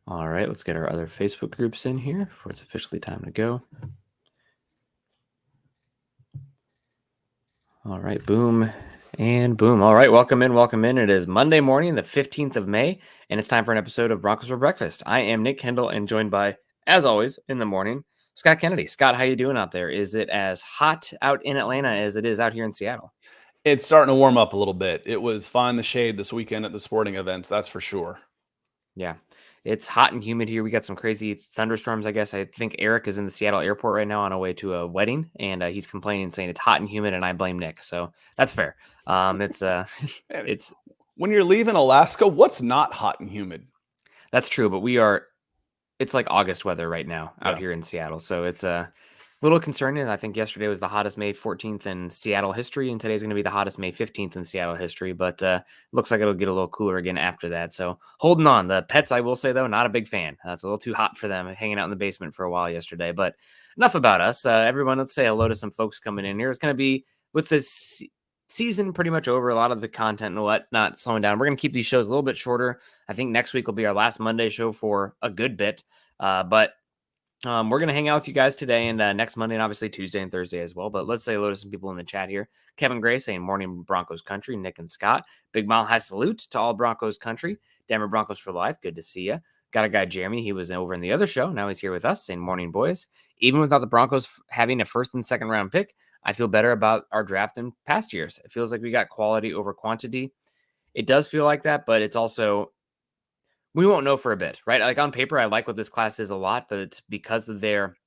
All right, let's get our other Facebook groups in here before it's officially time to go. All right, boom and boom. All right, welcome in, welcome in. It is Monday morning, the 15th of May, and it's time for an episode of Broncos for Breakfast. I am Nick Kendell and joined by, as always, in the morning, Scott Kennedy. Scott, how you doing out there? Is it as hot out in Atlanta as it is out here in Seattle? It's starting to warm up a little bit. It was find the shade this weekend at the sporting events, that's for sure. Yeah, it's hot and humid here. We got some crazy thunderstorms, I guess. I think Eric is in the Seattle airport right now on a way to a wedding, and he's complaining, saying it's hot and humid, and I blame Nick. So that's fair. It's Man, it's when you're leaving Alaska, what's not hot and humid? that's true, but it's like August weather right now out Yeah. here in Seattle, so it's a little concerning. I think yesterday was the hottest May 14th in Seattle history, and today's going to be the hottest May 15th in Seattle history. But looks like it'll get a little cooler again after that. So holding on. The pets, I will say though, not a big fan. It's a little too hot for them, hanging out in the basement for a while yesterday. But enough about us. Everyone, let's say hello to some folks coming in here. It's going to be with this season pretty much over. A lot of the content and whatnot slowing down. We're going to keep these shows a little bit shorter. I think next week will be our last Monday show for a good bit. But we're going to hang out with you guys today and next Monday and obviously Tuesday and Thursday as well. But let's say hello to some people in the chat here. Kevin Gray saying morning Broncos country. Nick and Scott. Big Mile has salute to all Broncos country. Denver Broncos for life. Good to see you. Got a guy, Jeremy. He was over in the other show. Now he's here with us saying morning boys. Even without the Broncos having a first and second round pick, I feel better about our draft than past years. It feels like we got quality over quantity. It does feel like that, but it's also we won't know for a bit, right? Like on paper, I like what this class is a lot, but it's because of their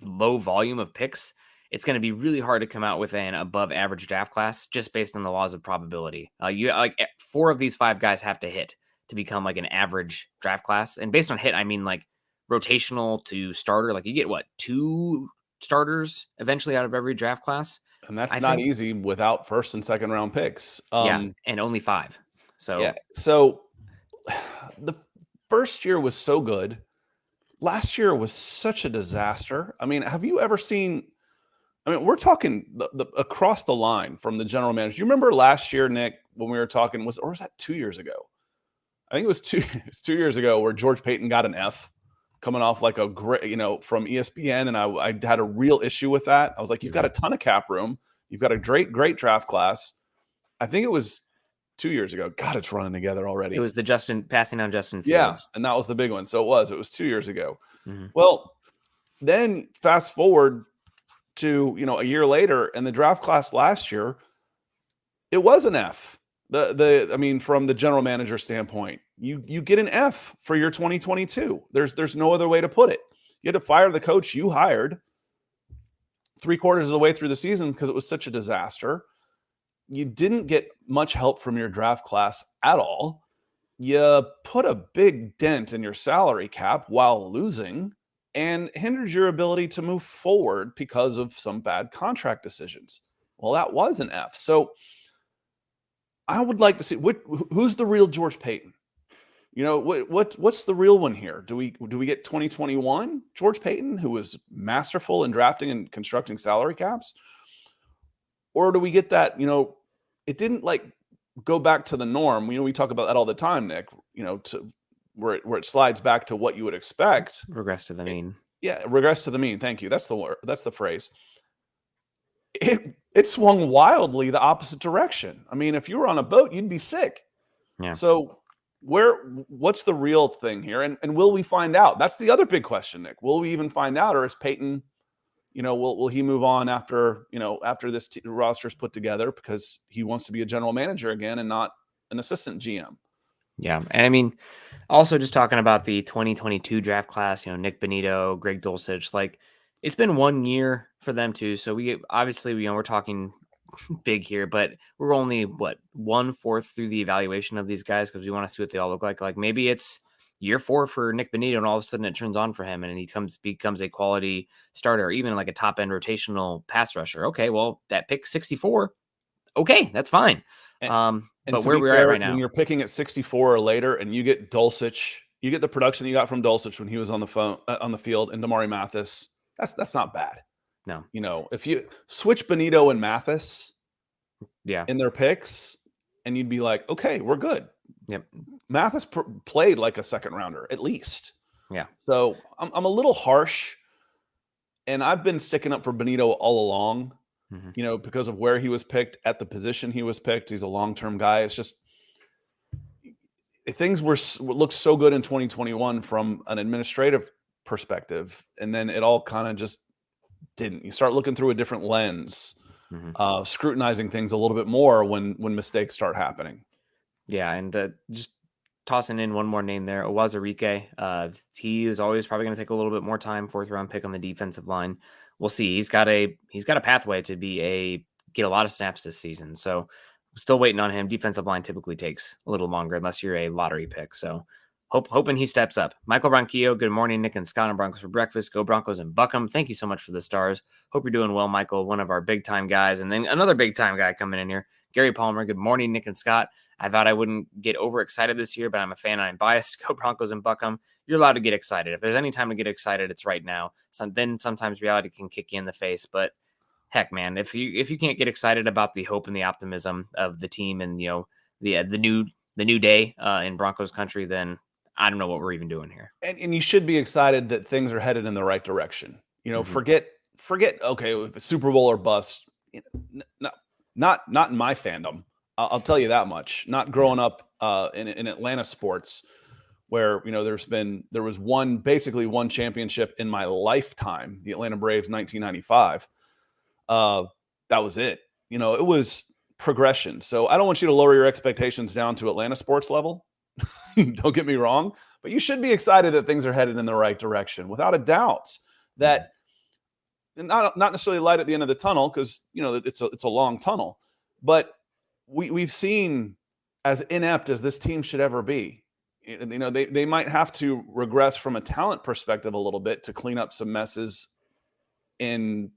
low volume of picks, it's going to be really hard to come out with an above average draft class just based on the laws of probability. You like 4 of these 5 guys have to hit to become like an average draft class. And based on hit, I mean like rotational to starter. Like you get what, 2 starters eventually out of every draft class. And that's I not think, easy without first and second round picks. yeah, and only 5. Yeah. So So the first year was so good. Last year was such a disaster. I mean, have you ever seen? I mean, we're talking the across the line from the general manager. You remember last year, Nick, when we were talking, or was that 2 years ago? I think it was it was 2 years ago where George Payton got an F coming off like a great, from ESPN. And I had a real issue with that. I was like, you've got a ton of cap room. You've got a great draft class. I think it was 2 years ago. God, it's running together already. it was the passing on Justin Yeah. Fields. And that was the big one. So it was 2 years ago. Mhm. Well, then fast forward to, a year later, and the draft class last year, it was an F. I mean, from the general manager standpoint, you get an F for your 2022. There's no other way to put it. You had to fire the coach you hired 3/4 of the way through the season because it was such a disaster. You didn't get much help from your draft class at all. You put a big dent in your salary cap while losing and hindered your ability to move forward because of some bad contract decisions. Well, that was an F. So I would like to see who's the real George Payton. What's the real one here? Do we get 2021 George Payton, who was masterful in drafting and constructing salary caps, or do we get that? It didn't like go back to the norm. We talk about that all the time, Nick. To where it slides back to what you would expect. Regress to the mean. Regress to the mean. Thank you. That's the word. That's the phrase. It swung wildly the opposite direction. I mean, if you were on a boat, you'd be sick. Yeah. So what's the real thing here? And will we find out? That's the other big question, Nick. Will we even find out, or is Peyton, will he move on after this roster's put together because he wants to be a general manager again and not an assistant GM? Yeah. And I mean, also just talking about the 2022 draft class, Nick Bonito, Greg Dulcich, like it's been 1 year for them too. So we obviously, we're talking big here, but we're only 1/4 through the evaluation of these guys because we want to see what they all look like. Like maybe it's year 4 for Nick Bonito and all of a sudden it turns on for him and he becomes a quality starter, or even like a top end rotational pass rusher. Okay, well, that pick 64, okay, that's fine. But where we're at right now, when you're picking at 64 or later, and you get Dulcich, you get the production you got from Dulcich when he was on the field, and Damari Mathis. That's not bad. no, If you switch Bonito and Mathis, yeah, in their picks, and you'd be like, okay, we're good. Yep. Mathis played like a second rounder at least. Yeah. So I'm a little harsh, and I've been sticking up for Benito all along, Mm-hmm. because of where he was picked at the position he was picked. He's a long-term guy. It's just things looked so good in 2021 from an administrative perspective, and then it all kind of just didn't. You start looking through a different lens, Mm-hmm. scrutinizing things a little bit more when mistakes start happening. Yeah, and just tossing in one more name there, Owazurike. He is always probably going to take a little bit more time. 4th-round pick on the defensive line. We'll see. He's got a pathway to get a lot of snaps this season. So still waiting on him. Defensive line typically takes a little longer unless you're a lottery pick. So hoping he steps up. Michael Ronquillo, good morning. Nick and Scott and Broncos for breakfast. Go Broncos and Buckham. Thank you so much for the stars. Hope you're doing well, Michael. One of our big time guys, and then another big time guy coming in here. Gary Palmer, good morning, Nick and Scott. I thought I wouldn't get overexcited this year, but I'm a fan and I'm biased. Go Broncos and Buckham. You're allowed to get excited. If there's any time to get excited, it's right now. Then sometimes reality can kick you in the face. But heck, man, if you can't get excited about the hope and the optimism of the team and the new day in Broncos country, then I don't know what we're even doing here. And you should be excited that things are headed in the right direction. Mm-hmm. Forget. Okay, Super Bowl or bust. No, not in my fandom. I'll tell you that much. Not growing up in Atlanta sports, where there was basically one championship in my lifetime, the Atlanta Braves 1995. That was it. It was progression. So I don't want you to lower your expectations down to Atlanta sports level. Don't get me wrong, but you should be excited that things are headed in the right direction, without a doubt. That not necessarily light at the end of the tunnel, because it's a long tunnel, but we've seen, as inept as this team should ever be, they might have to regress from a talent perspective a little bit to clean up some messes in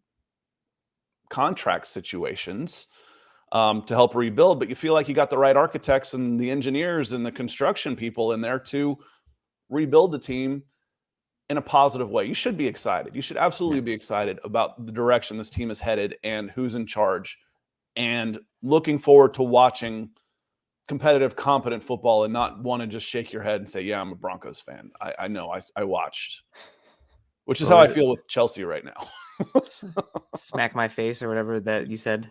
contract situations, to help rebuild. But you feel like you got the right architects and the engineers and the construction people in there to rebuild the team in a positive way. You should be excited. You should absolutely be excited about the direction this team is headed and who's in charge, and looking forward to watching competitive, competent football, and not want to just shake your head and say, yeah, I'm a Broncos fan. I know, I watched, which is how I feel with Chelsea right now. Smack my face or whatever that you said.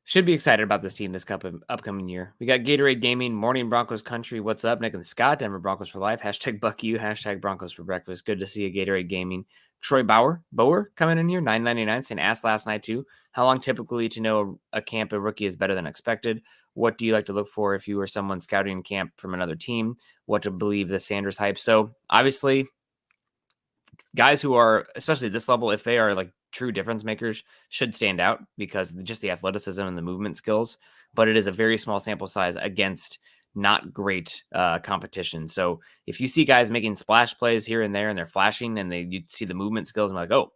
Should be excited about this team this upcoming year. We got Gatorade Gaming, Morning Broncos Country. What's up, Nick and Scott? Denver Broncos for life. Hashtag BuckU. Hashtag Broncos for breakfast. Good to see you, Gatorade Gaming. Troy Bower coming in here, $9.99, saying asked last night too. How long typically to know a camp a rookie is better than expected? What do you like to look for if you were someone scouting camp from another team? What to believe the Sanders hype? So obviously, guys who are, especially at this level, if they are like true difference makers, should stand out because just the athleticism and the movement skills. But it is a very small sample size against not great competition. So if you see guys making splash plays here and there and they're flashing and you see the movement skills, I'm like, oh,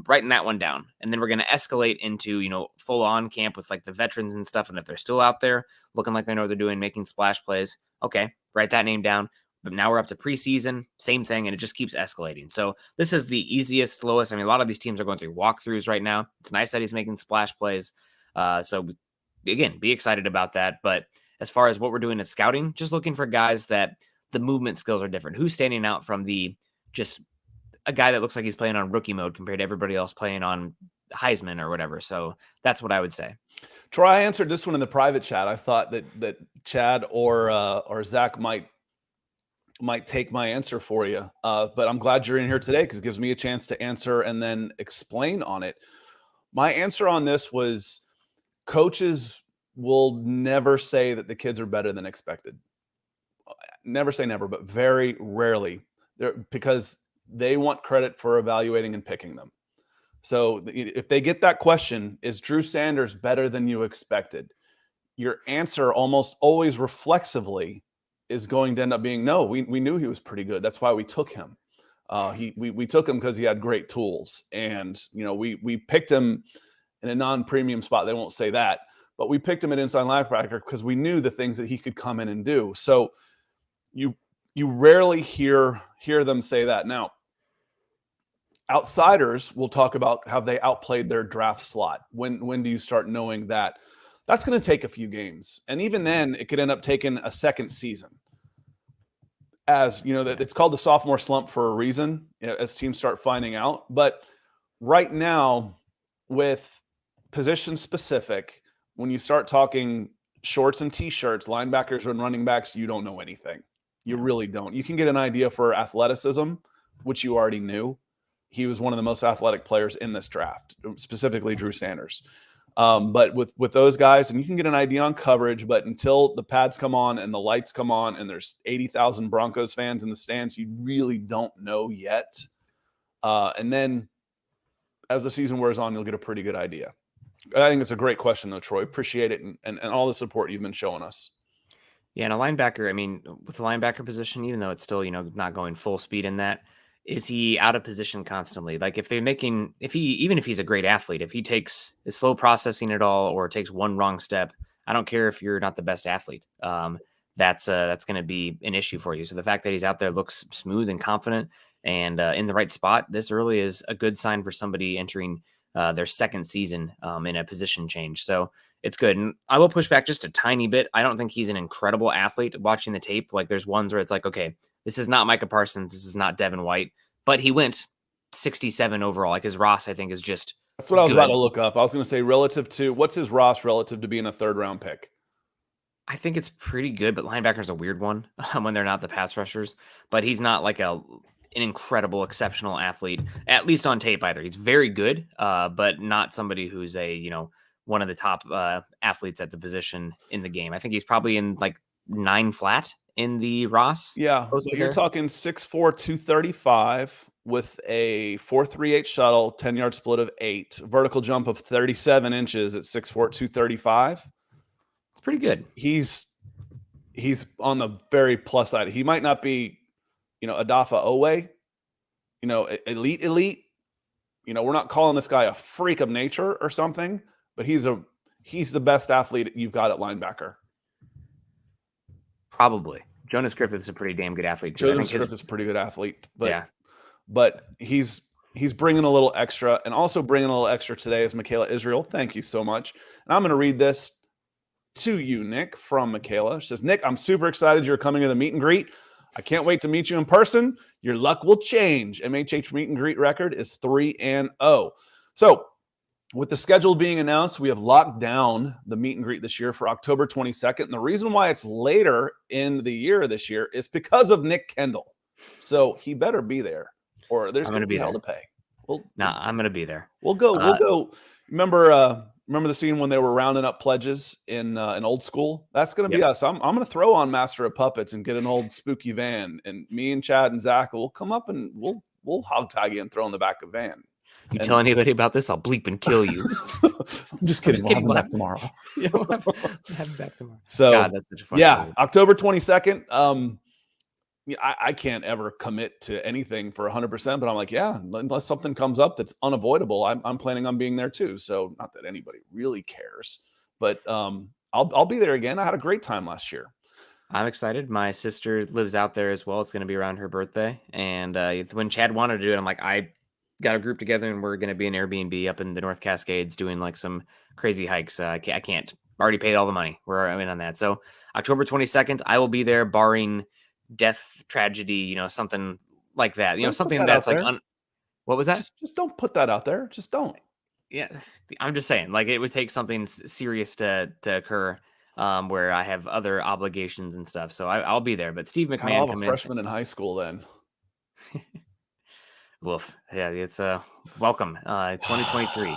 writing that one down. And then we're going to escalate into, full on camp with like the veterans and stuff. And if they're still out there looking like they know what they're doing, making splash plays, okay, write that name down. But now we're up to preseason, same thing, and it just keeps escalating. So this is the easiest, lowest. I mean, a lot of these teams are going through walkthroughs right now. It's nice that he's making splash plays. So again, be excited about that. But as far as what we're doing is scouting, just looking for guys that the movement skills are different. Who's standing out from just a guy that looks like he's playing on rookie mode compared to everybody else playing on Heisman or whatever. So that's what I would say. Troy, I answered this one in the private chat. I thought that Chad or Zach might take my answer for you. But I'm glad you're in here today because it gives me a chance to answer and then explain on it. My answer on this was, coaches will never say that the kids are better than expected. Never say never, but very rarely, because they want credit for evaluating and picking them. So if they get that question, is Drew Sanders better than you expected? Your answer almost always reflexively is going to end up being, no, we knew he was pretty good. That's why we took him. We took him because he had great tools. And, we picked him in a non-premium spot. They won't say that, but we picked him at inside linebacker because we knew the things that he could come in and do. So you rarely hear them say that. Now, outsiders will talk about how they outplayed their draft slot. When do you start knowing that That's going to take a few games. And even then, it could end up taking a second season. As you know, that it's called the sophomore slump for a reason, as teams start finding out. But right now, with position specific, when you start talking shorts and t-shirts, linebackers and running backs, you don't know anything. You really don't. You can get an idea for athleticism, which you already knew. He was one of the most athletic players in this draft, specifically Drew Sanders. But with those guys, and you can get an idea on coverage, but until the pads come on and the lights come on and there's 80,000 Broncos fans in the stands, you really don't know yet. And then as the season wears on, you'll get a pretty good idea. I think it's a great question, though, Troy. Appreciate it and all the support you've been showing us. Yeah, and a linebacker, I mean, with the linebacker position, even though it's still, not going full speed in that, is he out of position constantly? Like even if he's a great athlete, if he is slow processing it all or takes one wrong step, I don't care if you're not the best athlete. That's going to be an issue for you. So the fact that he's out there looks smooth and confident and in the right spot this early is a good sign for somebody entering their second season in a position change. So it's good. And I will push back just a tiny bit. I don't think he's an incredible athlete. Watching the tape, like there's ones where it's like, okay, this is not Micah Parsons. This is not Devin White, but he went 67 overall. Like his Ross, I think, is just That's what I was good. about to look up. I was going to say relative to what's his Ross relative to being a third round pick? I think it's pretty good, but linebacker's a weird one when they're not the pass rushers. But he's not like an incredible, exceptional athlete, at least on tape either. He's very good, but not somebody who's one of the top athletes at the position in the game. I think he's probably in like 9 flat in the Ross. Yeah, so you're talking 6'4", 235 with a 4.38 shuttle, 10-yard split of 8, vertical jump of 37 inches at 6'4", 235. It's pretty good. He's on the very plus side. He might not be, Adafa Owe, elite. We're not calling this guy a freak of nature or something, but he's the best athlete you've got at linebacker. Probably. Jonas Griffith's a pretty damn good athlete too. Jonas Griffith's a pretty good athlete, but he's bringing a little extra, and also bringing a little extra today is Michaela Israel. Thank you so much. And I'm going to read this to you, Nick, from Michaela. She says, Nick, I'm super excited you're coming to the meet and greet. I can't wait to meet you in person. Your luck will change. MHH meet and greet record is 3-0. So with the schedule being announced, we have locked down the meet and greet this year for October 22nd. And the reason why it's later in the year this year is because of Nick Kendell. So he better be there, or there's going to be hell to pay. I'm going to be there. We'll go. Remember the scene when they were rounding up pledges in Old School? That's going to be us. I'm going to throw on Master of Puppets and get an old spooky van, and me and Chad and Zach will come up and we'll hog tag you and throw in the back of the van. You tell anybody about this, I'll bleep and kill you. I'm just kidding. We'll have him back tomorrow. We'll have him back tomorrow. So God, that's such a fun movie. October 22nd. I can't ever commit to anything for 100%, but I'm like, unless something comes up that's unavoidable, I'm planning on being there too. So not that anybody really cares, but I'll be there again. I had a great time last year. I'm excited. My sister lives out there as well. It's going to be around her birthday, and when Chad wanted to do it, I'm like, I got a group together, and we're going to be in Airbnb up in the North Cascades doing like some crazy hikes. I can't. Already paid all the money. We're in on that. So October 22nd, I will be there, barring death, tragedy, something like that. Something that's like what was that? Just don't put that out there. Just don't. Yeah, I'm just saying, like, it would take something serious to occur where I have other obligations and stuff. So I'll be there. But Steve McMahon, I'll have a freshman in high school then. Woof. Yeah, it's welcome 2023.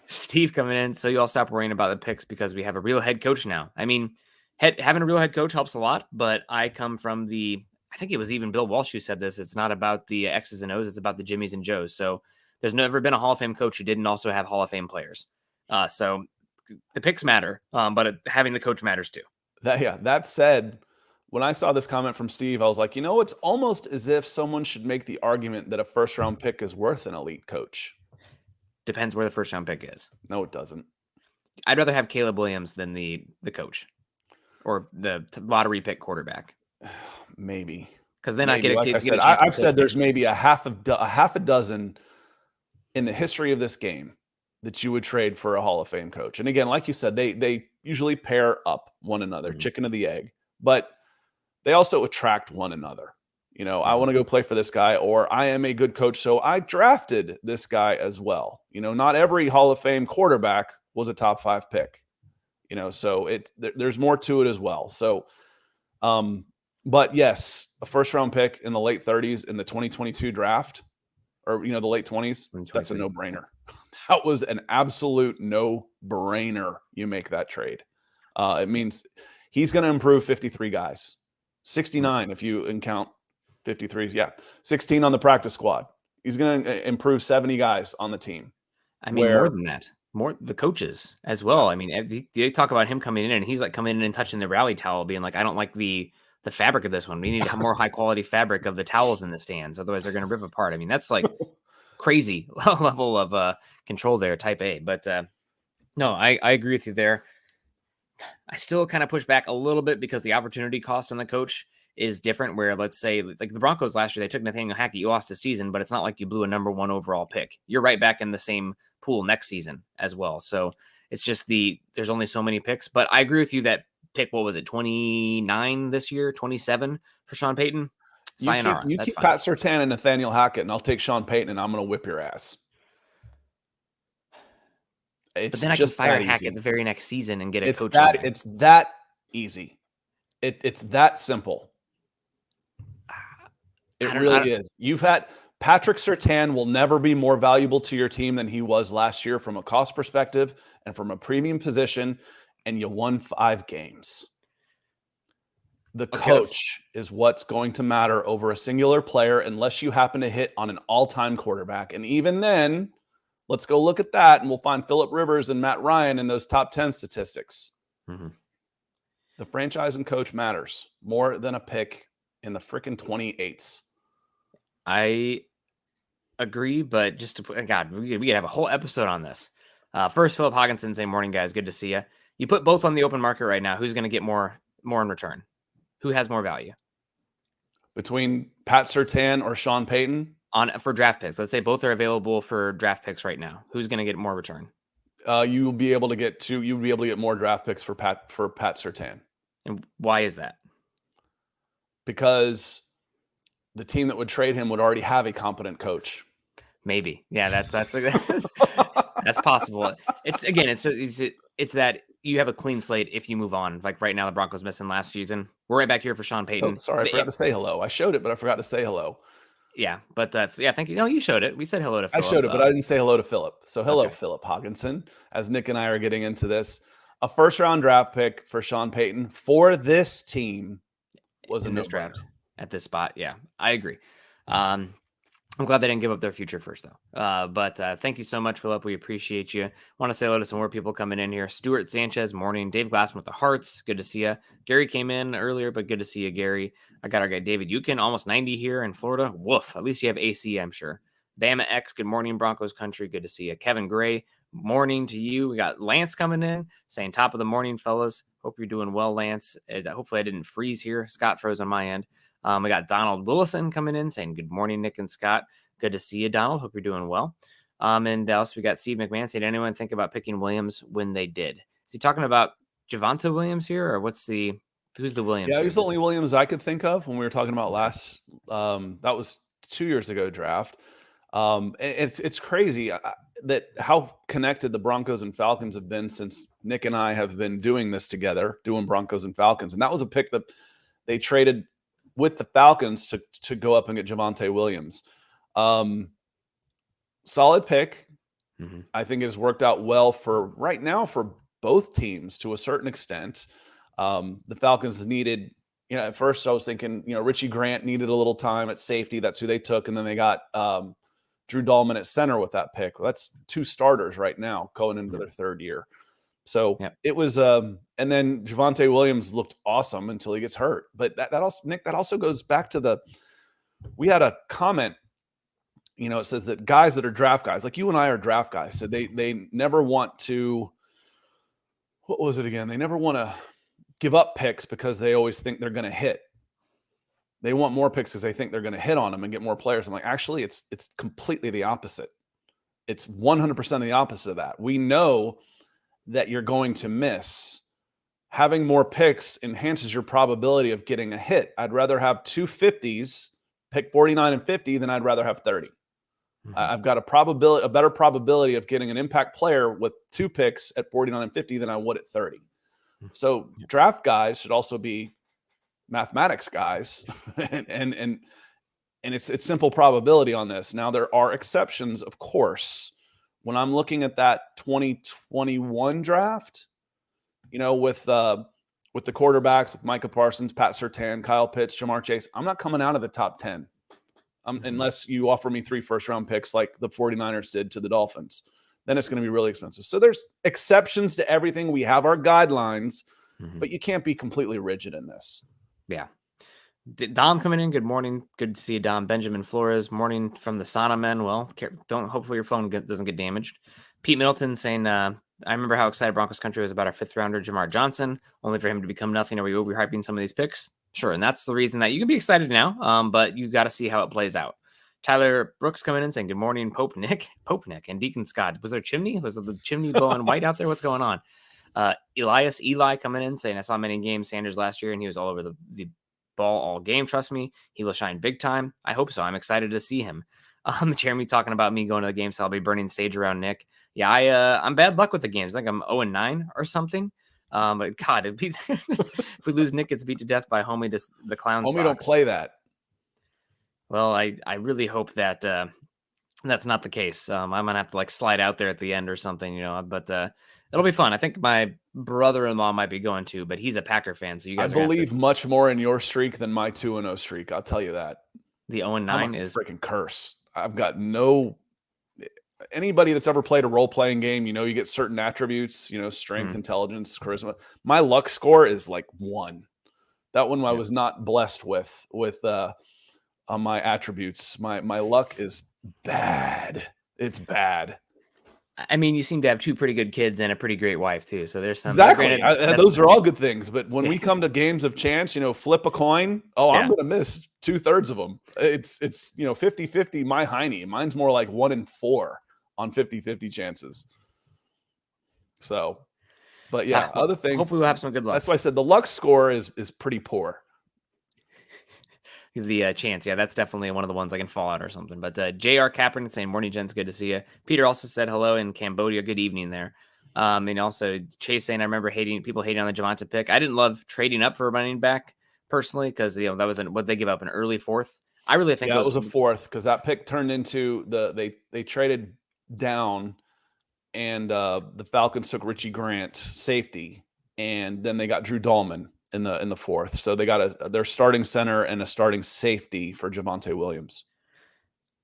Steve coming in, so you all stop worrying about the picks because we have a real head coach now. I mean, having a real head coach helps a lot, but I come from I think it was even Bill Walsh who said this. It's not about the X's and O's. It's about the Jimmies and Joes. So there's never been a Hall of Fame coach who didn't also have Hall of Fame players. So the picks matter, but having the coach matters too. That said, when I saw this comment from Steve, I was like, it's almost as if someone should make the argument that a first-round pick is worth an elite coach. Depends where the first-round pick is. No, it doesn't. I'd rather have Caleb Williams than the coach or the lottery pick quarterback. Maybe. Because then I get I've said there's maybe a half a dozen in the history of this game that you would trade for a Hall of Fame coach. And again, like you said, you usually pair up one another, Mhm. chicken of the egg, but they also attract one another. I Mhm. want to go play for this guy, or I am a good coach, so I drafted this guy as well. Not every Hall of Fame quarterback was a top 5 pick. So there's more to it as well. So, but yes, a first round pick in the late 30s in the 2022 draft, or the late 20s, that's a 2023. no brainer. That was an absolute no brainer. You make that trade. It means he's going to improve 53 guys, Mm. 69 if you count 53. Yeah, 16 on the practice squad. He's going to improve 70 guys on the team. I mean, more Where than that, more the coaches as well. I mean, they talk about him coming in and he's like coming in and touching the rally towel, being like, I don't like the fabric of this one. We need to have more high quality fabric of the towels in the stands. Otherwise they're going to rip apart. I mean, that's like crazy level of control there, type A. But no, I agree with you there. I still kind of push back a little bit because the opportunity cost on the coach is different. Where let's say like the Broncos last year, they took Nathaniel Hackett, you lost a season, but it's not like you blew a number 1 overall pick. You're right back in the same pool next season as well. So it's just there's only so many picks. But I agree with you that pick, what was it, 29 this year, 27 for Sean Payton? you keep Sayonara. you That's keep fine. Pat Surtain and Nathaniel Hackett, and I'll take Sean Payton, and I'm going to whip your ass. But It's then I can just fire that Hackett the easy. very next season and get a It's coach in that there. it's that easy. It's that simple. It I don't know. really is. You've had Patrick Surtain will never be more valuable to your team than he was last year from a cost perspective and from a premium position, and you won 5 games. The Okay, let's coach is what's going to matter over a singular player unless you happen to hit on an all-time quarterback. And even then, let's go look at that and we'll find Phillip Rivers and Matt Ryan in those top 10 statistics. Mhm. The franchise and coach matters more than a pick in the freaking 28s. I agree, but just to put, God, we could have a whole episode on this. First, Philip Hogginson saying, "Morning, guys. Good to see you." You put both on the open market right now. Who's going to get more in return? Who has more value Between Pat Surtain or Sean Payton, on for draft picks? Let's say both are available for draft picks right now. Who's going to get more return? you will be able to get more draft picks for Pat Surtain, And why is that? because the team that would trade him would already have a competent coach. Maybe, yeah, that's that's possible. It's that you have a clean slate if you move on. Like right now, the Broncos missing last season. We're right back here for Sean Oh, Payton. sorry, I forgot to say hello. I showed it, but I forgot to say hello. Yeah, but yeah, thank you. No, you showed it. We said hello to I Philip. showed it, but I didn't say hello to Philip. So hello, Okay. Philip Hogginson. As Nick and I are getting into this, a first-round draft pick for Sean Payton for this team was a In this no-brainer. draft at this spot. Yeah, I agree. I'm glad they didn't give up their future first, though. But thank you so much, Philip. We appreciate you. Want to say hello to some more people coming in here. Stuart Sanchez, morning. Dave Glassman with the hearts. Good to see you. Gary came in earlier, but good to see you, Gary. I got our guy David Yukin, almost 90 here in Florida. Woof. At least you have AC, I'm sure. Bama X, good morning, Broncos country. Good to see you. Kevin Gray, morning to you. We got Lance coming in saying top of the morning, fellas. Hope you're doing well, Lance. Hopefully I didn't freeze here. Scott froze on my end. We got Donald Willison coming in saying good morning, Nick and Scott. Good to see you, Donald. Hope you're doing well. And also we got Steve McMahon saying, anyone think about picking Williams when they did? Is he talking about Javonte Williams here, or who's the Williams Yeah, here? he's the only Williams I could think of when we were talking about last. That was 2 years ago draft. It's crazy that how connected the Broncos and Falcons have been since Nick and I have been doing this together, doing Broncos and Falcons, and that was a pick that they traded with the Falcons to go up and get Javonte Williams. Solid pick. Mm-hmm. I think it has worked out well for right now for both teams to a certain extent. The Falcons needed, at first I was thinking, Richie Grant needed a little time at safety. That's who they took. And then they got Drew Dahlman at center with that pick. Well, that's 2 starters right now going into their 3rd year. So Yep. it was, and then Javonte Williams looked awesome until he gets hurt. But that also, Nick, that also goes back to we had a comment. It says that guys that are draft guys, like you and I are draft guys, so they never want to, what was it again? They never want to give up picks because they always think they're going to hit. They want more picks because they think they're going to hit on them and get more players. I'm like, actually, it's completely the opposite. It's 100% the opposite of that. We know that you're going to miss having more picks enhances your probability of getting a hit. I'd rather have 2 50s, pick 49 and 50, than I'd rather have 30. I've got a better probability of getting an impact player with 2 picks at 49 and 50 than I would at 30. So draft guys should also be mathematics guys, and it's simple probability on this. Now there are exceptions, of course. When I'm looking at that 2021 draft, with the quarterbacks, with Micah Parsons, Pat Surtain, Kyle Pitts, Jamar Chase, I'm not coming out of the top 10 unless you offer me 3 first-round picks like the 49ers did to the Dolphins. Then it's going to be really expensive. So there's exceptions to everything. We have our guidelines, but you can't be completely rigid in this. Yeah. Dom coming in. Good morning. Good to see you, Dom. Benjamin Flores. Morning from the sauna men. Well, hopefully your phone doesn't get damaged. Pete Middleton saying, I remember how excited Broncos country was about our 5th rounder, Jamar Johnson, only for him to become nothing. Are we overhyping some of these picks? Sure. And that's the reason that you can be excited now, but you got to see how it plays out. Tyler Brooks coming in saying, good morning, Pope Nick, and Deacon Scott. Was there chimney? Was it the chimney blowing white out there? What's going on? Eli coming in saying, I saw many games Sanders last year and he was all over the ball all game. Trust me, he will shine big time. I hope so. I'm excited to see him. Jeremy talking about me going to the game, so I'll be burning sage around Nick. Yeah, I'm bad luck with the games. I think I'm 0-9 or something. But God, if we lose, Nick gets beat to death by Homie the clown. Homie don't play that. Well, I really hope that that's not the case. I'm gonna have to slide out there at the end or something, but it'll be fun. I think my brother-in-law might be going to, but he's a Packer fan, so you guys. I believe much more in your streak than my 2-0 streak. I'll tell you that. The 0-9 is a freaking curse. I've got anybody that's ever played a role-playing game, you get certain attributes, strength, intelligence, charisma. My luck score is 1. That one I was not blessed with my attributes. My luck is bad. It's bad. I mean, you seem to have 2 pretty good kids and a pretty great wife too. So there's some exactly. Those are all good things. But when we come to games of chance, flip a coin. I'm going to miss 2/3 of them. It's 50-50. My Heine. Mine's more like 1 in 4 on 50-50 chances. So, but yeah, other things. Hopefully we'll have some good luck. That's why I said the luck score is pretty poor. The chance, that's definitely one of the ones I can fall out or something. But J.R. Kaepernick saying, morning, gents, good to see you. Peter also said hello in Cambodia, good evening there. And also Chase saying, I remember people hating on the Javonte pick. I didn't love trading up for a running back personally because that was what they give up, an early 4th. I really think it was a 4th because that pick turned into they traded down and the Falcons took Richie Grant, safety, and then they got Drew Dahlman in the 4th. So they got their starting center and a starting safety for Javonte Williams.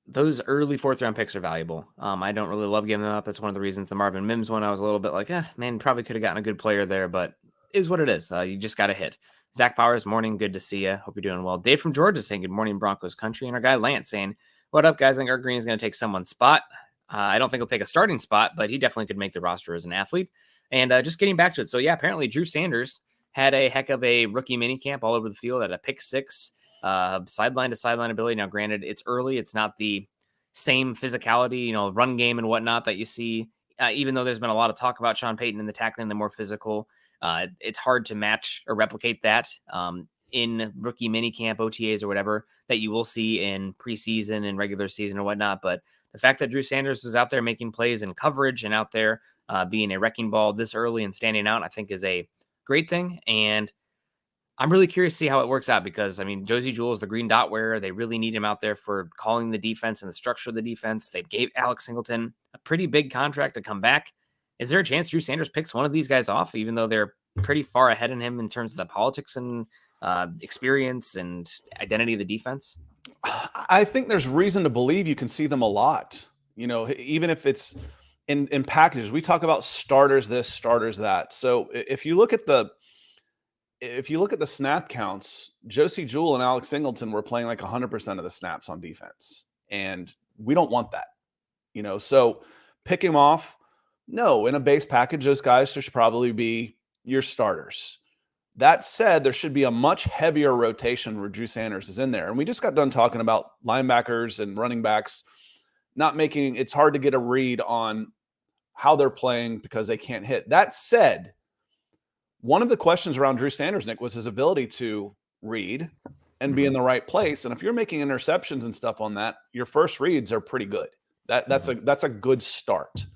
Those early 4th round picks are valuable. I don't really love giving them up. That's one of the reasons the Marvin Mims one, I was a little bit like, man, probably could have gotten a good player there, but it is what it is. You just got to hit. Zach Powers, morning. Good to see you. Hope you're doing well. Dave from Georgia saying, good morning, Broncos country. And our guy Lance saying, what up, guys? I think Art Green is going to take someone's spot. I don't think he'll take a starting spot, but he definitely could make the roster as an athlete. And just getting back to it. So yeah, apparently Drew Sanders had a heck of a rookie minicamp all over the field at a pick 6, sideline to sideline ability. Now, granted, it's early. It's not the same physicality, run game and whatnot that you see, even though there's been a lot of talk about Sean Payton and the tackling, the more physical. It's hard to match or replicate that in rookie minicamp, OTAs or whatever that you will see in preseason and regular season or whatnot. But the fact that Drew Sanders was out there making plays and coverage and out there being a wrecking ball this early and standing out, I think is a great thing. And I'm really curious to see how it works out because, Josie Jewell is the green dot wearer. They really need him out there for calling the defense and the structure of the defense. They gave Alex Singleton a pretty big contract to come back. Is there a chance Drew Sanders picks one of these guys off, even though they're pretty far ahead in him in terms of the politics and experience and identity of the defense? I think there's reason to believe you can see them a lot, even if it's in packages. We talk about starters this, starters that. So if you look at the snap counts, Josie Jewell and Alex Singleton were playing 100% of the snaps on defense. And we don't want that, so pick him off. No, in a base package, those guys should probably be your starters. That said, there should be a much heavier rotation where Drew Sanders is in there. And we just got done talking about linebackers and running backs it's hard to get a read on how they're playing because they can't hit. That said, one of the questions around Drew Sanders, Nick, was his ability to read and be in the right place. And if you're making interceptions and stuff on that, your first reads are pretty good. That's a good start.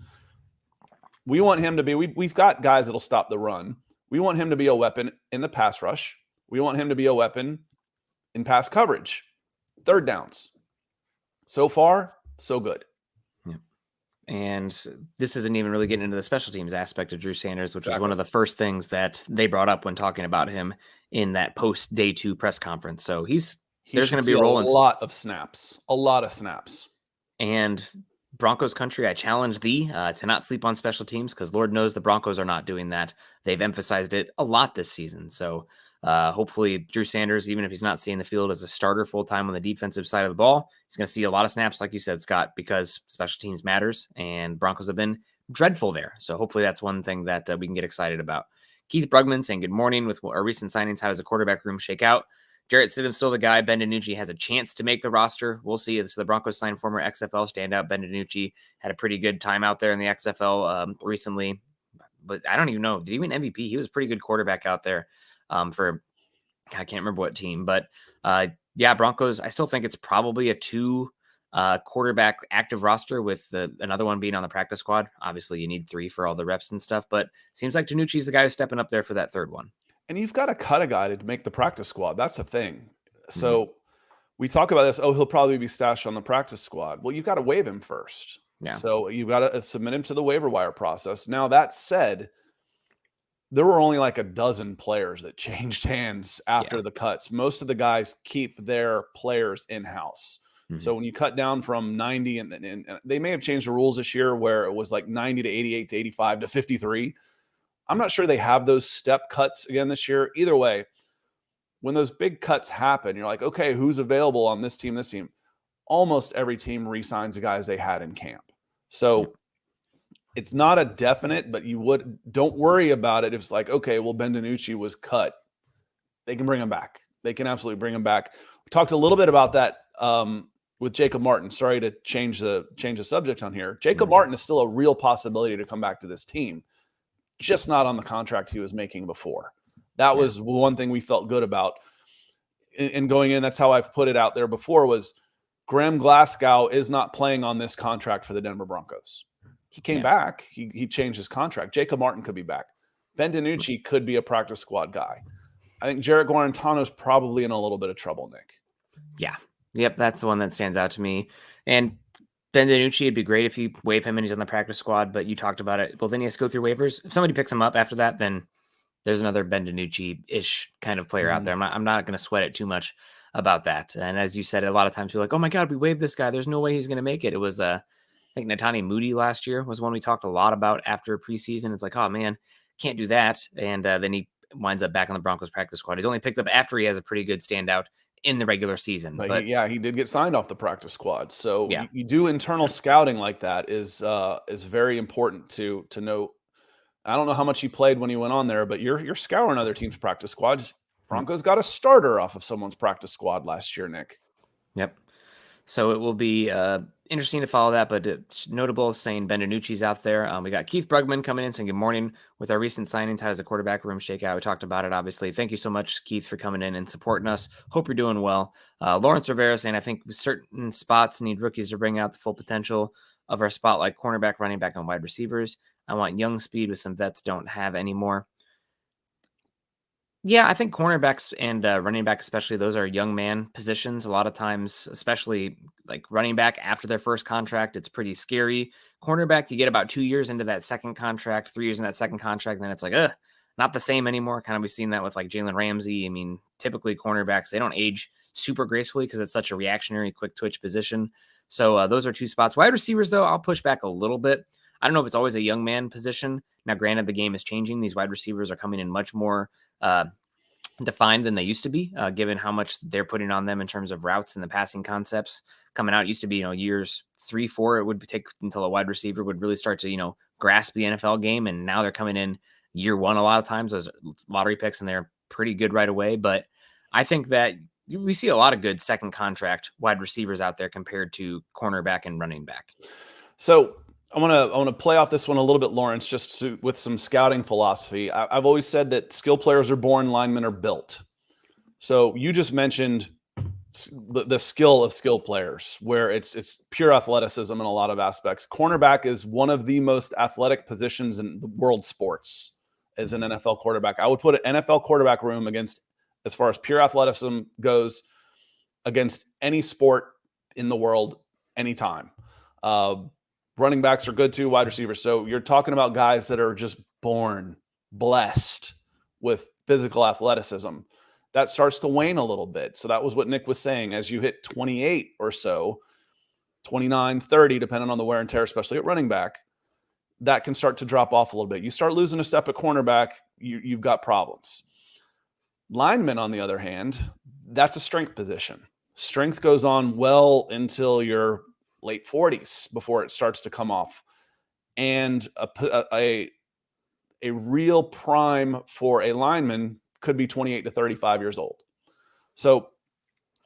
We want him to be, we've got guys that'll stop the run. We want him to be a weapon in the pass rush. We want him to be a weapon in pass coverage, third downs. So far, so good. And this isn't even really getting into the special teams aspect of Drew Sanders, which was one of the first things that they brought up when talking about him in that post day 2 press conference. So there's going to be a role in a lot of snaps. And Broncos country, I challenge thee to not sleep on special teams, because Lord knows the Broncos are not doing that. They've emphasized it a lot this season. So hopefully Drew Sanders, even if he's not seeing the field as a starter full-time on the defensive side of the ball, he's going to see a lot of snaps, like you said, Scott, because special teams matters, and Broncos have been dreadful there. So hopefully that's one thing that we can get excited about. Keith Brugman saying good morning. With our recent signings, how does the quarterback room shake out? Jarrett Stidham's still the guy. Ben DeNucci has a chance to make the roster. We'll see. So the Broncos signed former XFL standout Ben DeNucci. Had a pretty good time out there in the XFL recently. But I don't even know. Did he win MVP? He was a pretty good quarterback out there for, I can't remember what team. But yeah, Broncos, I still think it's probably a 2 quarterback active roster, with another one being on the practice squad. Obviously, you need 3 for all the reps and stuff. But seems like DeNucci's the guy who's stepping up there for that third one. And you've got to cut a guy to make the practice squad. That's the thing. So we talk about this. Oh, he'll probably be stashed on the practice squad. Well, you've got to waive him first. Yeah. So you've got to submit him to the waiver wire process. Now, that said, there were only like a dozen players that changed hands after the cuts. Most of the guys keep their players in-house. So when you cut down from 90, and they may have changed the rules this year where it was like 90 to 88 to 85 to 53. I'm not sure they have those step cuts again this year. Either way, when those big cuts happen, you're like, okay, who's available on this team, this team? Almost every team re-signs the guys they had in camp. So it's not a definite, but don't worry about it. If it's like, okay, well, Ben DeNucci was cut. They can bring him back. They can absolutely bring him back. We talked a little bit about that with Jacob Martin. Sorry to change the subject on here. Jacob Martin is still a real possibility to come back to this team, just not on the contract he was making before. That was one thing we felt good about in going in. That's how I've put it out there before, was Graham Glasgow is not playing on this contract for the Denver Broncos. He came back. He changed his contract. Jacob Martin could be back. Ben DeNucci could be a practice squad guy. I think Jarrett Guarantano's probably in a little bit of trouble, Nick. Yeah. Yep, that's the one that stands out to me. And Ben DeNucci, it'd be great if you waive him and he's on the practice squad, but you talked about it. Well, then he has to go through waivers. If somebody picks him up after that, then there's another Ben DeNucci-ish kind of player out there. I'm not going to sweat it too much about that. And as you said, a lot of times people are like, oh my God, we waived this guy. There's no way he's going to make it. It was, I think Netani Moody last year was one we talked a lot about after preseason. It's like, oh man, can't do that. And then he winds up back on the Broncos practice squad. He's only picked up after he has a pretty good standout in the regular season. But he did get signed off the practice squad. So you do internal scouting like that is very important to know. I don't know how much he played when he went on there, but you're scouring other teams' practice squads. Broncos got a starter off of someone's practice squad last year, Nick. Yep. So it will be interesting to follow that, but it's notable saying Ben DeNucci's out there. We got Keith Brugman coming in saying good morning. With our recent signings, how does the quarterback room shake out? We talked about it, obviously. Thank you so much, Keith, for coming in and supporting us. Hope you're doing well. Lawrence Rivera saying, I think certain spots need rookies to bring out the full potential of our spot, like cornerback, running back, and wide receivers. I want young speed with some vets don't have anymore. Yeah, I think cornerbacks and running back, especially, those are young man positions. A lot of times, especially like running back after their first contract, it's pretty scary. Cornerback, you get about 2 years into that second contract, 3 years in that second contract, and then it's like, not the same anymore. Kind of we've seen that with like Jalen Ramsey. I mean, typically cornerbacks, they don't age super gracefully because it's such a reactionary, quick twitch position. So those are 2 spots. Wide receivers, though, I'll push back a little bit. I don't know if it's always a young man position. Now, granted, the game is changing. These wide receivers are coming in much more defined than they used to be, given how much they're putting on them in terms of routes and the passing concepts coming out. It used to be, years 3, 4, it would take until a wide receiver would really start to, grasp the NFL game. And now they're coming in year 1 a lot of times, those lottery picks, and they're pretty good right away. But I think that we see a lot of good second contract wide receivers out there compared to cornerback and running back. So I want to play off this one a little bit, Lawrence, with some scouting philosophy. I've always said that skill players are born, linemen are built. So you just mentioned the skill of skill players, where it's pure athleticism in a lot of aspects. Cornerback is one of the most athletic positions in the world sports as an NFL quarterback. I would put an NFL quarterback room against, as far as pure athleticism goes, against any sport in the world, anytime. Running backs are good too, wide receivers. So you're talking about guys that are just born blessed with physical athleticism. That starts to wane a little bit. So that was what Nick was saying. As you hit 28 or so, 29, 30, depending on the wear and tear, especially at running back, that can start to drop off a little bit. You start losing a step at cornerback, you've got problems. Linemen, on the other hand, that's a strength position. Strength goes on well until your late 40s before it starts to come off. And a real prime for a lineman could be 28 to 35 years old. So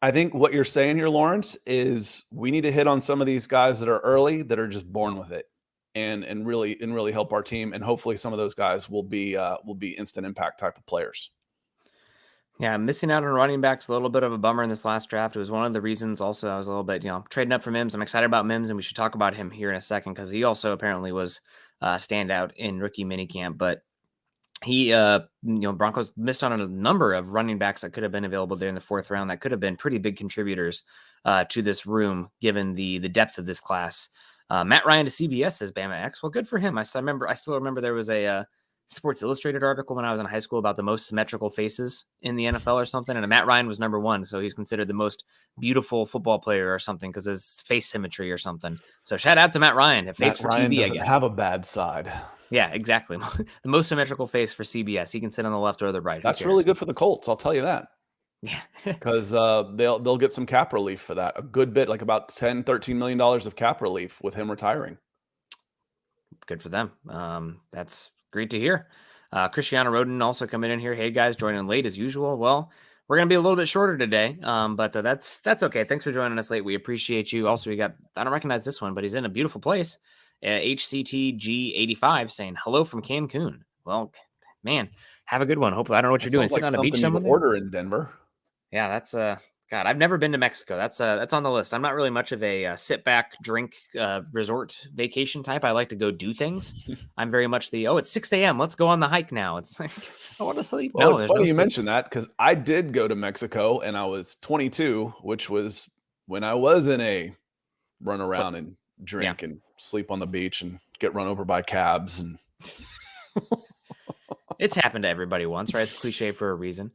I think what you're saying here, Lawrence, is we need to hit on some of these guys that are early, that are just born with it, and really help our team. And hopefully some of those guys will be instant impact type of players. Yeah, missing out on running backs, a little bit of a bummer in this last draft. It was one of the reasons also I was a little bit, trading up for Mims. I'm excited about Mims, and we should talk about him here in a second because he also apparently was a standout in rookie minicamp. But he, Broncos missed on a number of running backs that could have been available there in the fourth round that could have been pretty big contributors to this room, given the depth of this class. Matt Ryan to CBS says Bama X. Well, good for him. I still remember there was a Sports Illustrated article when I was in high school about the most symmetrical faces in the NFL or something, and Matt Ryan was number one, so he's considered the most beautiful football player or something because of his face symmetry or something. So shout out to Matt Ryan, a face Matt for Ryan TV, I doesn't guess. have a bad side. Yeah, exactly. The most symmetrical face for CBS. He can sit on the left or the right. That's really good for the Colts, I'll tell you that. Yeah, because they'll get some cap relief for that. A good bit, like about $10-13 million of cap relief with him retiring. Good for them. That's great to hear. Cristiano Roden also coming in here. Hey guys, joining late as usual. Well, we're gonna be a little bit shorter today, but that's okay. Thanks for joining us late. We appreciate you. Also, we got, I don't recognize this one, but he's in a beautiful place. HCTG85 saying hello from Cancun. Well, man, have a good one. Hope I don't know what you're doing. Sitting on a beach somewhere. Order in Denver. Yeah, that's God, I've never been to Mexico. That's on the list. I'm not really much of a sit back, drink, resort vacation type. I like to go do things. I'm very much it's 6 a.m. Let's go on the hike now. It's like, I want to sleep. Well, no, it's funny you mentioned that because I did go to Mexico and I was 22, which was when I was in a run around and drink and sleep on the beach and get run over by cabs. And it's happened to everybody once, right? It's cliche for a reason.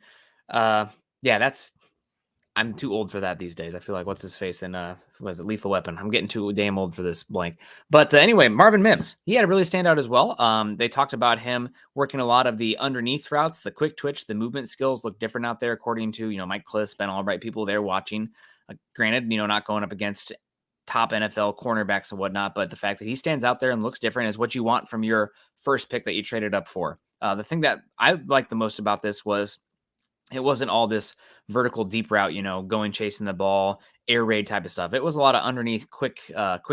I'm too old for that these days. I feel like what's his face in was it Lethal Weapon? I'm getting too damn old for this blank. But anyway, Marvin Mims, he had a really stand out as well. They talked about him working a lot of the underneath routes, the quick twitch, the movement skills look different out there, according to Mike Kliss, Ben Albright, people there watching. Granted, not going up against top NFL cornerbacks and whatnot, but the fact that he stands out there and looks different is what you want from your first pick that you traded up for. The thing that I liked the most about this was it wasn't all this vertical deep route, going chasing the ball, air raid type of stuff. It was a lot of underneath quick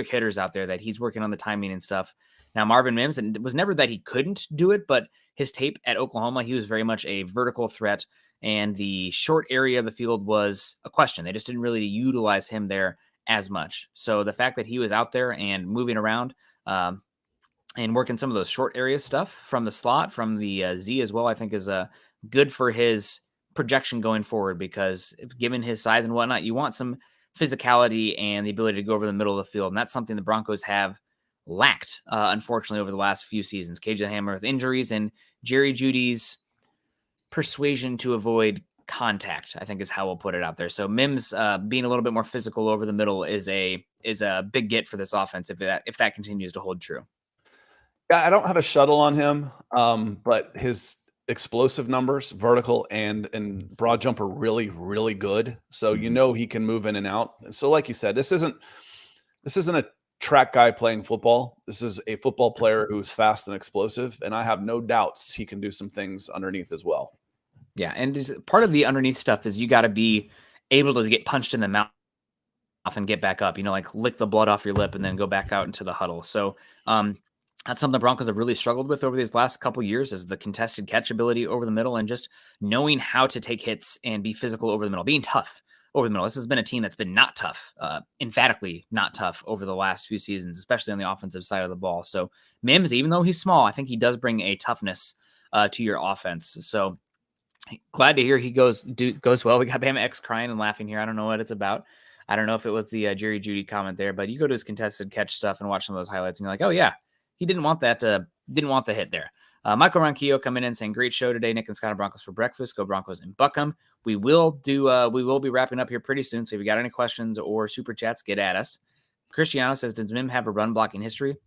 hitters out there that he's working on the timing and stuff. Now, Marvin Mims, and it was never that he couldn't do it, but his tape at Oklahoma, he was very much a vertical threat, and the short area of the field was a question. They just didn't really utilize him there as much. So the fact that he was out there and moving around and working some of those short area stuff from the slot, from the Z as well, I think is good for his projection going forward, because given his size and whatnot, you want some physicality and the ability to go over the middle of the field. And that's something the Broncos have lacked, unfortunately, over the last few seasons. Cage the Hammer with injuries and Jerry Jeudy's persuasion to avoid contact, I think is how we'll put it out there. So Mims being a little bit more physical over the middle is a big get for this offense if that continues to hold true. Yeah, I don't have a shuttle on him, but his explosive numbers, vertical and broad jump, are really, really good. So he can move in and out. So like you said, this isn't a track guy playing football. This is a football player who's fast and explosive, and I have no doubts he can do some things underneath as well. Yeah, and part of the underneath stuff is you got to be able to get punched in the mouth and get back up, like lick the blood off your lip and then go back out into the huddle. So that's something the Broncos have really struggled with over these last couple of years, is the contested catch ability over the middle and just knowing how to take hits and be physical over the middle, being tough over the middle. This has been a team that's been not tough, emphatically not tough over the last few seasons, especially on the offensive side of the ball. So Mims, even though he's small, I think he does bring a toughness to your offense. So glad to hear he goes well. We got Bama X crying and laughing here. I don't know what it's about. I don't know if it was the Jerry Judy comment there, but you go to his contested catch stuff and watch some of those highlights, and you're like, oh yeah, he didn't want that. Didn't want the hit there. Michael Ronquillo coming in saying, great show today, Nick and Scott and Broncos for breakfast. Go Broncos and Buckham. We will be wrapping up here pretty soon. So if you got any questions or super chats, get at us. Cristiano says, does Mim have a run blocking history?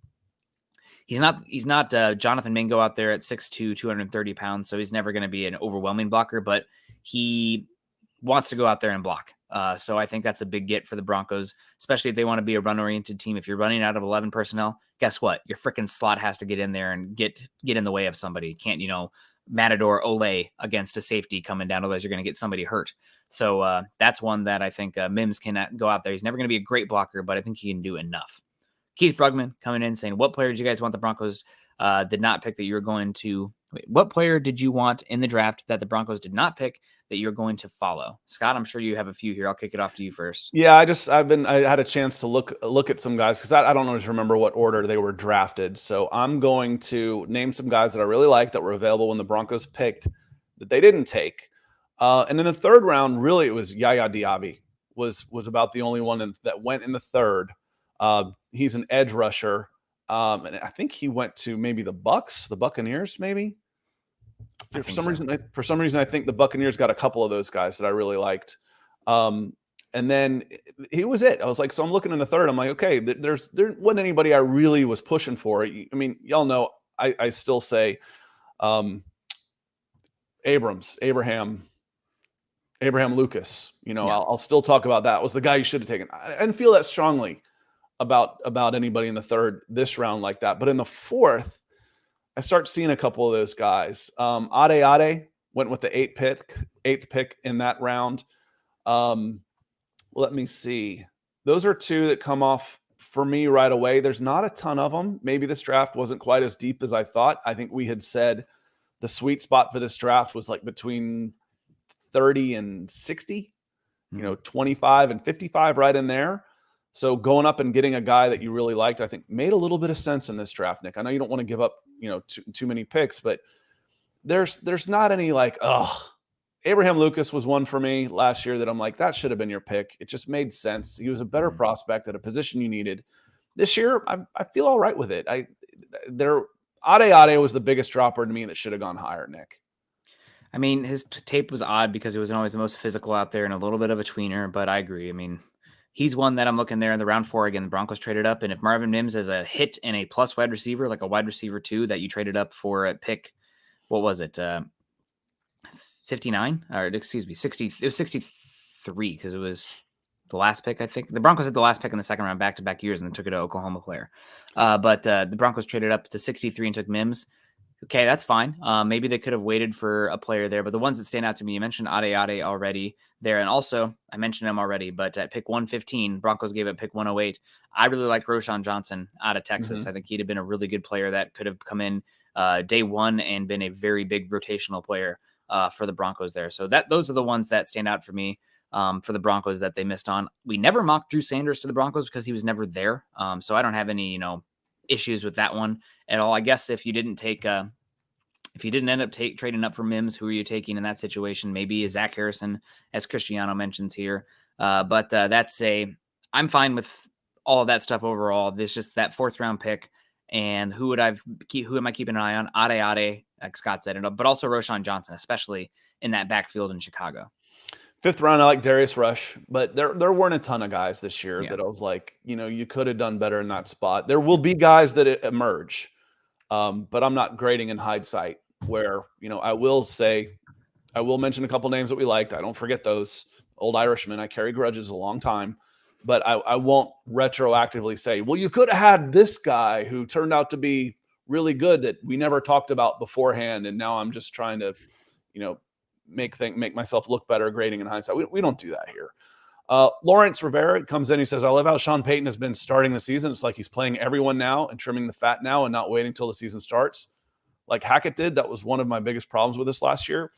He's not Jonathan Mingo out there at 6'2", 230 pounds, so he's never going to be an overwhelming blocker, but he wants to go out there and block. So I think that's a big get for the Broncos, especially if they want to be a run-oriented team. If you're running out of 11 personnel, guess what? Your freaking slot has to get in there and get in the way of somebody. Can't, Matador Ole against a safety coming down, otherwise you're going to get somebody hurt. So that's one that I think Mims can go out there. He's never going to be a great blocker, but I think he can do enough. Keith Brugman coming in saying, what player did you guys want the Broncos did not pick that you're going to – what player did you want in the draft that the Broncos did not pick that you're going to follow? Scott, I'm sure you have a few here. I'll kick it off to you first. Yeah, I had a chance to look at some guys because I don't always remember what order they were drafted. So I'm going to name some guys that I really like that were available when the Broncos picked that they didn't take. And in the third round, really it was Yaya Diaby was about the only one that went in the third. He's an edge rusher. And I think he went to maybe the Buccaneers, maybe. For some reason, I think the Buccaneers got a couple of those guys that I really liked. And then he was it. I was like, so I'm looking in the third. I'm like, okay, there wasn't anybody I really was pushing for. I mean, y'all know, I still say, Abraham Lucas. Yeah. I'll still talk about that. Was the guy you should have taken. I didn't feel that strongly about anybody in the third this round like that. But in the fourth, I start seeing a couple of those guys. Ade went with the eighth pick in that round. Let me see. Those are two that come off for me right away. There's not a ton of them. Maybe this draft wasn't quite as deep as I thought. I think we had said the sweet spot for this draft was like between 30 and 60, 25 and 55 right in there. So going up and getting a guy that you really liked, I think made a little bit of sense in this draft, Nick. I know you don't want to give up, too many picks, but there's not any like, Abraham Lucas was one for me last year that I'm like, that should have been your pick. It just made sense. He was a better prospect at a position you needed. This year, I feel all right with it. Ade was the biggest dropper to me that should have gone higher, Nick. I mean, his tape was odd because he wasn't always the most physical out there and a little bit of a tweener, but I agree. I mean, he's one that I'm looking there in the round 4. Again, the Broncos traded up. And if Marvin Mims is a hit and a plus wide receiver, like a wide receiver 2 that you traded up for at pick, what was it? 59 or excuse me, 60. It was 63 because it was the last pick. I think the Broncos had the last pick in the second round back-to-back years and then took it to Oklahoma player. But the Broncos traded up to 63 and took Mims. Okay, that's fine. Maybe they could have waited for a player there, but the ones that stand out to me, you mentioned Ade already there, and also I mentioned him already, but at pick 115, Broncos gave it pick 108. I really like Roschon Johnson out of Texas. I think he'd have been a really good player that could have come in day one and been a very big rotational player for the Broncos there. So those are the ones that stand out for me for the Broncos that they missed on. We never mocked Drew Sanders to the Broncos because he was never there. So I don't have any, issues with that one at all. I guess if you didn't end up trading up for Mims, who are you taking in that situation? Maybe Zach Harrison, as Cristiano mentions here. But I'm fine with all of that stuff overall. There's just that 4th round pick, and who am I keeping an eye on? Ade, like Scott said, but also Roschon Johnson, especially in that backfield in Chicago. 5th round, I like Darius Rush, but there weren't a ton of guys this year that I was like, you could have done better in that spot. There will be guys that emerge, but I'm not grading in hindsight where, I will mention a couple names that we liked. I don't forget those. Old Irishman. I carry grudges a long time, but I won't retroactively say, well, you could have had this guy who turned out to be really good that we never talked about beforehand. And now I'm just trying to, make myself look better grading in hindsight. We don't do that here. Lawrence Rivera comes in. He says, I love how Sean Payton has been starting the season. It's like he's playing everyone now and trimming the fat now and not waiting until the season starts. Like Hackett did. That was one of my biggest problems with this last year.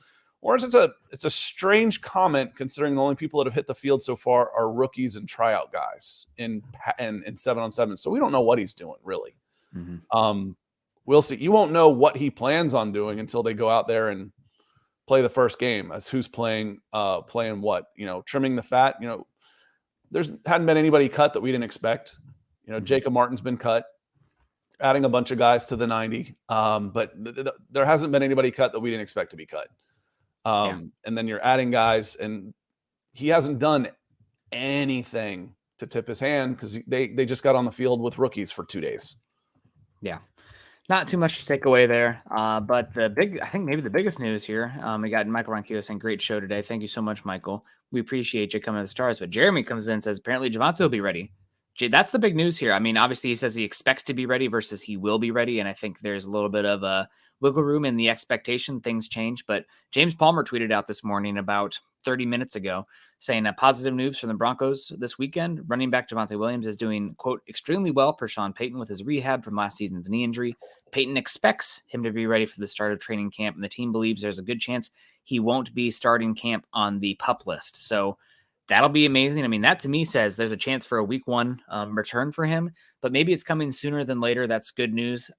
Lawrence, it's a strange comment considering the only people that have hit the field so far are rookies and tryout guys in 7-on-7. So we don't know what he's doing, really. Mm-hmm. We'll see. You won't know what he plans on doing until they go out there and play the first game as who's playing what, trimming the fat. Hadn't been anybody cut that we didn't expect. Jacob Martin's been cut, adding a bunch of guys to the 90. But there hasn't been anybody cut that we didn't expect to be cut. And then you're adding guys, and he hasn't done anything to tip his hand because they just got on the field with rookies for 2 days. Yeah. Not too much to take away there, but I think maybe the biggest news here, we got Michael Ronquillo saying, great show today. Thank you so much, Michael. We appreciate you coming to the Stars. But Jeremy comes in and says, apparently Javonte will be ready. That's the big news here. I mean, obviously he says he expects to be ready versus he will be ready. And I think there's a little bit of a wiggle room in the expectation. Things change. But James Palmer tweeted out this morning about 30 minutes ago saying that positive news from the Broncos this weekend. Running back Javonte Williams is doing, quote, extremely well per Sean Payton with his rehab from last season's knee injury. Payton expects him to be ready for the start of training camp, and the team believes there's a good chance he won't be starting camp on the PUP list. So that'll be amazing. I mean, that to me says there's a chance for a week 1 return for him, but maybe it's coming sooner than later. That's good news.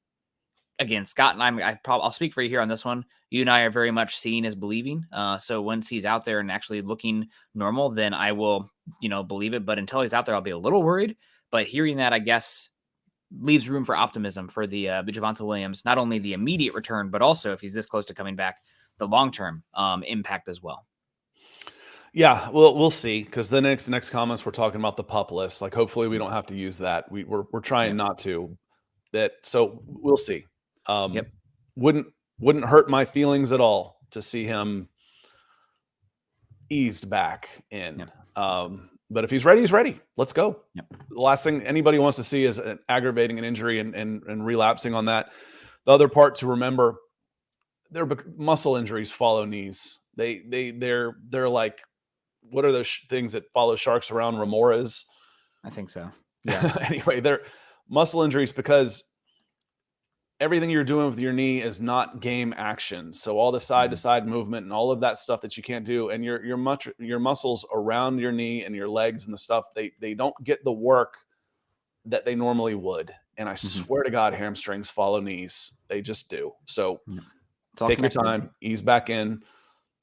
Again, Scott and I'll speak for you here on this one. You and I are very much seeing as believing. So once he's out there and actually looking normal, then I will, believe it. But until he's out there, I'll be a little worried. But hearing that, I guess, leaves room for optimism for the Javonte Williams, not only the immediate return, but also if he's this close to coming back, the long-term impact as well. Yeah, well, we'll see, because the next comments we're talking about the PUP list. Like, hopefully we don't have to use that. We're trying not to. So we'll see. Wouldn't hurt my feelings at all to see him eased back in. Yep. But if he's ready, he's ready. Let's go. Yep. The last thing anybody wants to see is aggravating an injury and relapsing on that. The other part to remember, their muscle injuries follow knees. They're like, what are those things that follow sharks around? Remoras? I think so. Yeah. Anyway, they're muscle injuries because everything you're doing with your knee is not game action. So all the side to side movement and all of that stuff that you can't do, and your muscles around your knee and your legs and the stuff, they don't get the work that they normally would. And I swear to God, hamstrings follow knees. They just do. So take your time, ease back in.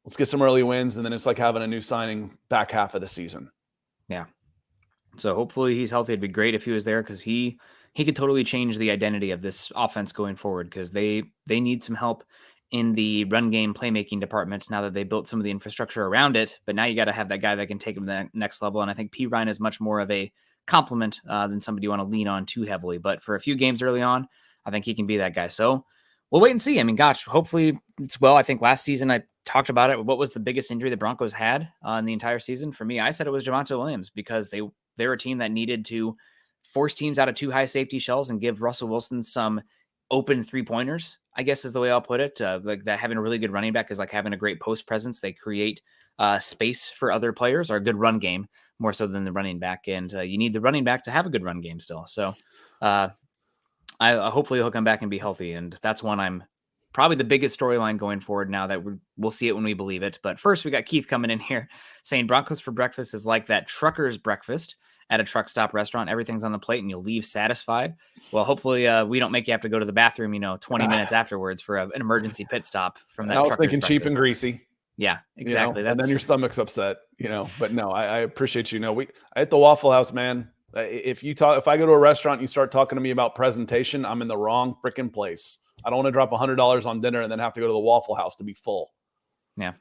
Let's get some early wins, and then it's like having a new signing back half of the season. Yeah. So hopefully he's healthy. It'd be great if he was there, because he could totally change the identity of this offense going forward, because they need some help in the run game playmaking department now that they built some of the infrastructure around it. But now you got to have that guy that can take them to the next level. And I think P. Ryan is much more of a compliment than somebody you want to lean on too heavily. But for a few games early on, I think he can be that guy. So we'll wait and see. I mean, gosh, hopefully it's well. I think last season I talked about it. What was the biggest injury the Broncos had in the entire season? For me, I said it was Javonte Williams, because they're a team that needed to force teams out of 2 high safety shells and give Russell Wilson some open 3-pointers, I guess is the way I'll put it. Like that, having a really good running back is like having a great post presence. They create space for other players, or a good run game more so than the running back. And you need the running back to have a good run game still. So I hopefully he'll come back and be healthy. And that's one I'm probably the biggest storyline going forward now that we'll see it when we believe it. But first, we got Keith coming in here saying Broncos for breakfast is like that trucker's breakfast at a truck stop restaurant. Everything's on the plate and you'll leave satisfied. Well, hopefully we don't make you have to go to the bathroom, 20 minutes afterwards for an emergency pit stop from that. I was thinking cheap and greasy. Yeah, exactly. And then your stomach's upset, but no, I appreciate you. I at the Waffle House, man. If I go to a restaurant and you start talking to me about presentation, I'm in the wrong freaking place. I don't want to drop $100 on dinner and then have to go to the Waffle House to be full. Yeah.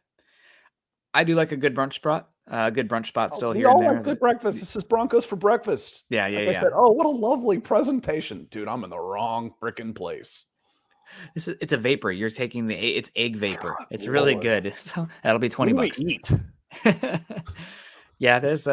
I do like a good brunch spot. Good brunch spot still here and there. Like good breakfast. This is Broncos for breakfast. Yeah. I said, oh, what a lovely presentation. Dude, I'm in the wrong freaking place. It's a vapor. You're taking it's egg vapor. God, it's really good. So that'll be $20. What do we eat? Yeah, there's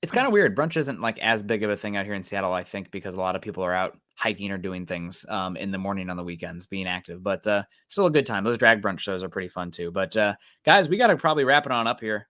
it's kind of weird. Brunch isn't like as big of a thing out here in Seattle, I think, because a lot of people are out hiking or doing things in the morning on the weekends, being active. But still a good time. Those drag brunch shows are pretty fun too. But guys, we got to probably wrap it on up here.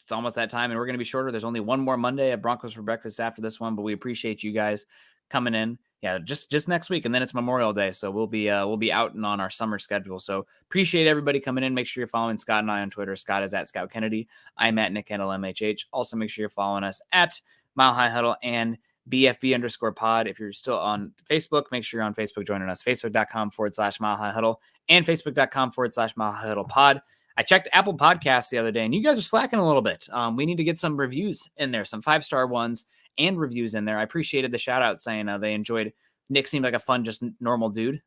it's almost that time, and we're going to be shorter. There's only one more Monday at Broncos for Breakfast after this one, but we appreciate you guys coming in. Yeah, just next week, and then it's Memorial Day, so we'll be out and on our summer schedule. So appreciate everybody coming in. Make sure you're following Scott and I on Twitter. Scott is at Scott Kennedy. I'm at Nick Kendell MHH. Also, make sure you're following us at Mile High Huddle and BFB_pod. If you're still on Facebook, make sure you're on Facebook joining us. Facebook.com/Mile High Huddle and Facebook.com/Mile High Huddle pod. I checked Apple Podcasts the other day, and you guys are slacking a little bit. We need to get some reviews in there, some 5-star ones and reviews in there. I appreciated the shout out saying they enjoyed. Nick seemed like a fun, just normal dude.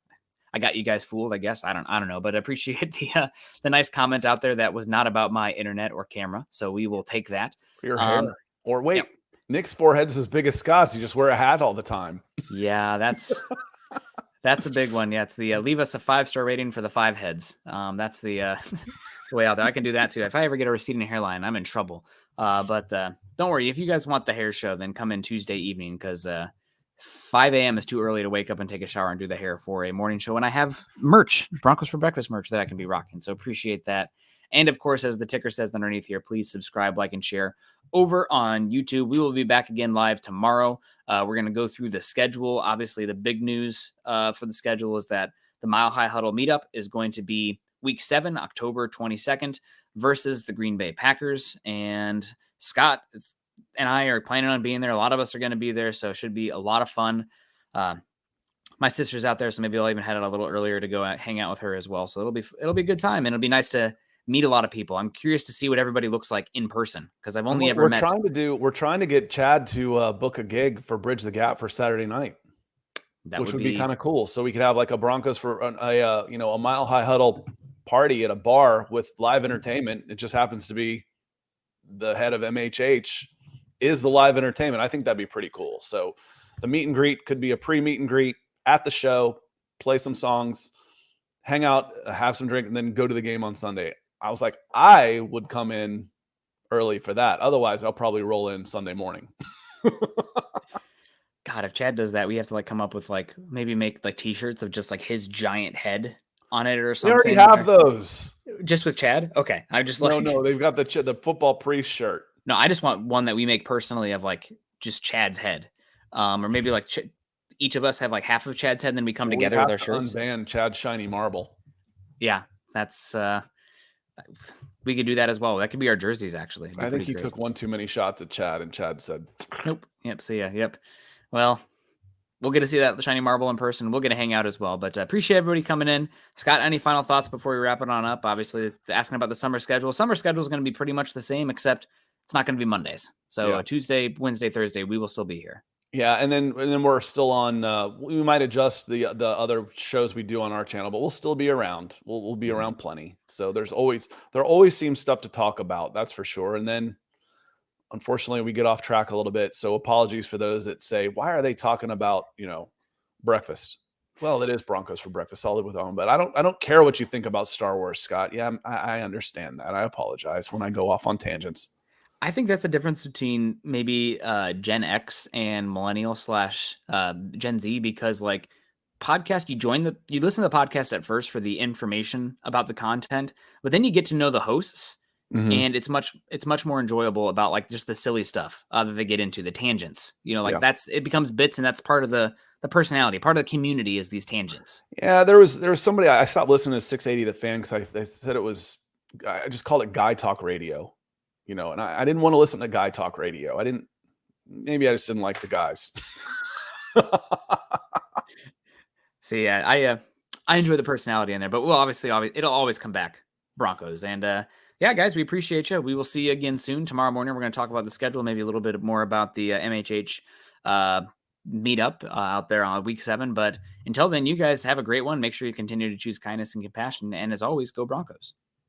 I got you guys fooled, I guess. I don't know, but I appreciate the nice comment out there that was not about my internet or camera. So we will take that. Your hair. Or wait, yep. Nick's forehead's as big as Scott's. You just wear a hat all the time. Yeah, that's a big one. Yeah, it's the leave us a 5-star rating for the 5 heads. That's the way out there. I can do that too. If I ever get a receding hairline, I'm in trouble. But don't worry. If you guys want the hair show, then come in Tuesday evening because 5 a.m. is too early to wake up and take a shower and do the hair for a morning show. And I have merch, Broncos for Breakfast merch that I can be rocking. So appreciate that. And of course, as the ticker says underneath here, please subscribe, like, and share over on YouTube. We will be back again live tomorrow. We're going to go through the schedule. Obviously, the big news for the schedule is that the Mile High Huddle meetup is going to be Week 7, October 22nd, versus the Green Bay Packers. And Scott and I are planning on being there. A lot of us are going to be there, so it should be a lot of fun. My sister's out there, so maybe I'll even head out a little earlier to go hang out with her as well. So it'll be a good time, and it'll be nice to meet a lot of people. I'm curious to see what everybody looks like in person because I've only ever met. We're trying to get Chad to book a gig for Bridge the Gap for Saturday night, which would be kind of cool. So we could have like a Broncos for a Mile High Huddle party at a bar with live entertainment. It just happens to be the head of MHH is the live entertainment. I think that'd be pretty cool. So the meet and greet could be a pre-meet and greet at the show, play some songs, hang out, have some drink, and then go to the game on Sunday. I was like, I would come in early for that. Otherwise, I'll probably roll in Sunday morning. God, if Chad does that, we have to come up with maybe make T-shirts of just his giant head on it or something. They already have those. Just with Chad? Okay. I just no, they've got the football priest shirt. No, I just want one that we make personally of just Chad's head. Or maybe each of us have half of Chad's head, and then we come together with our shirts. Unban Chad's shiny marble. Yeah, that's we could do that as well. That could be our jerseys, actually. I think he took one too many shots at Chad, and Chad said, "Nope." Yep. See ya. Yep. Well, we'll get to see that shiny marble in person. We'll get to hang out as well. But appreciate everybody coming in. Scott, any final thoughts before we wrap it on up? Obviously, asking about the summer schedule. Summer schedule is going to be pretty much the same, except it's not going to be Mondays. So Tuesday, Wednesday, Thursday, we will still be here. Yeah, and then we're still on. We might adjust the other shows we do on our channel, but we'll still be around. We'll be around plenty. So there always seems stuff to talk about. That's for sure. And then, unfortunately, we get off track a little bit. So apologies for those that say, "Why are they talking about breakfast?" Well, it is Broncos for Breakfast. I'll live with own, but I don't care what you think about Star Wars, Scott. Yeah, I understand that. I apologize when I go off on tangents. I think that's the difference between maybe Gen X and millennial / Gen Z, because podcast, you listen to the podcast at first for the information about the content, but then you get to know the hosts, and it's much more enjoyable about just the silly stuff that they get into, the tangents. It becomes bits, and that's part of the personality, part of the community is these tangents. Yeah, there was somebody, I stopped listening to 680 The Fan because they said I just called it guy talk radio. And I didn't want to listen to guy talk radio. Maybe I just didn't like the guys. See, yeah, I enjoy the personality in there, but it'll always come back Broncos. And yeah, guys, we appreciate you. We will see you again soon. Tomorrow morning, we're going to talk about the schedule, maybe a little bit more about the MHH meetup out there on Week 7. But until then, you guys have a great one. Make sure you continue to choose kindness and compassion. And as always, go Broncos.